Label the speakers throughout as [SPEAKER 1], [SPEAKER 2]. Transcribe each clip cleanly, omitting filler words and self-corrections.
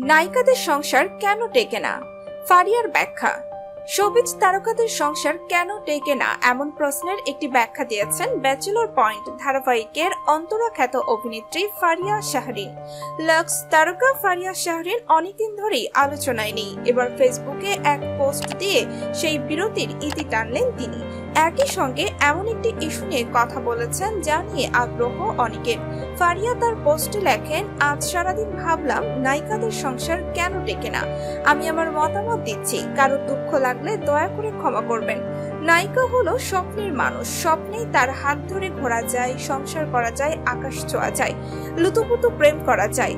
[SPEAKER 1] নায়িকাদের সংসার কেন টেকে না? ফারিয়ার ব্যাখ্যা। শোবিজ তারকাদের সংসার কেন টেকে না এমন প্রশ্নের একটি ব্যাখ্যা দিয়েছেন ব্যাচেলর পয়েন্ট ধারাবাহিকের অন্তরা খ্যাত অভিনেত্রী ফারিয়া শাহরিন। লাক্স তারকা ফারিয়া শাহরিন অনেকদিন ধরেই আলোচনায় নেই। এবার ফেসবুকে এক পোস্ট দিয়ে সেই বিরতির ইতি টানলেন তিনি। একই সঙ্গে এমন একটি ইস্যু নিয়ে কথা বলেছেন যা নিয়ে আগ্রহ অনেকের। ফারিয়া তার পোস্টে লেখেন, আজ সারাদিন ভাবলাম নায়িকাদের সংসার কেন টেকে না। আমি আমার মতামত দিচ্ছি, কারো দুঃখ লাগলে দয়া করে ক্ষমা করবেন। নায়িকা হলো স্বপ্নের মানুষ। স্বপ্নেই তার হাত ধরে ঘোরা যায়, সংসার করা যায়, আকাশ ছোঁয়া যায়, লুতুপুতু প্রেম করা যায়।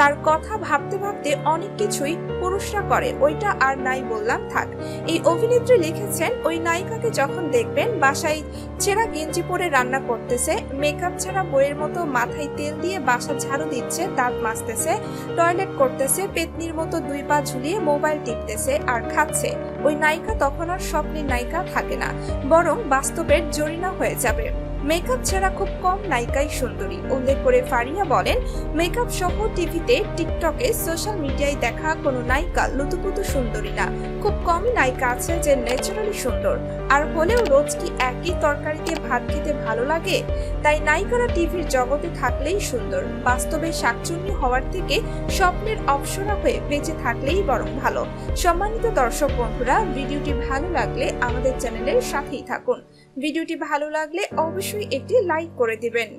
[SPEAKER 1] তার কথা ভাবতে ভাবতে অনেক কিছুই পুরুষরা করে, ওইটা আর নাই বললাম থাক। এই অভিনেত্রী লিখেছেন, ওই নায়িকাকে যখন দেখবেন বাসায় ছেঁড়া গেঞ্জি পরে রান্না করতেছে, মেকআপ ছাড়া বইয়ের মতো মাথায় তেল দিয়ে বাসা ঝাড়ু দিচ্ছে, দাঁত মাজতেছে, টয়লেট করতেছে, পেতনির মতো দুই পা ঝুলিয়ে মোবাইল টিপতেছে আর খাচ্ছে, ওই নায়িকা তখন আর স্বপ্নের নায়িকা থাকে না, বরং বাস্তবের জরিনা হয়ে যাবে। মেকআপ ছাড়া খুব কম নায়িকাই সুন্দরী। উল্লেখ করে ফারিয়া বলেন, মেকআপ সহ টিভিতে, টিকটকে, সোশ্যাল মিডিয়ায় দেখা কোনো নায়িকা লুতুপুতু সুন্দরী না। খুব কমই নায়িকা আছে যে ন্যাচারালি সুন্দর। আর হলেও রোজ কি একই তরকারিতে ভাত খেতে ভালো লাগে? তাই নায়িকারা টিভির জগতে থাকলেই সুন্দর। বাস্তবে শাকচুন্নি হওয়ার থেকে স্বপ্নের অপসরা হয়ে বেঁচে থাকলেই বরং ভালো। সম্মানিত দর্শক বন্ধুরা, ভিডিওটি ভালো লাগলে আমাদের চ্যানেলের সাথেই থাকুন। ভিডিওটি ভালো লাগলে অবশ্যই একটি লাইক করে দিবেন।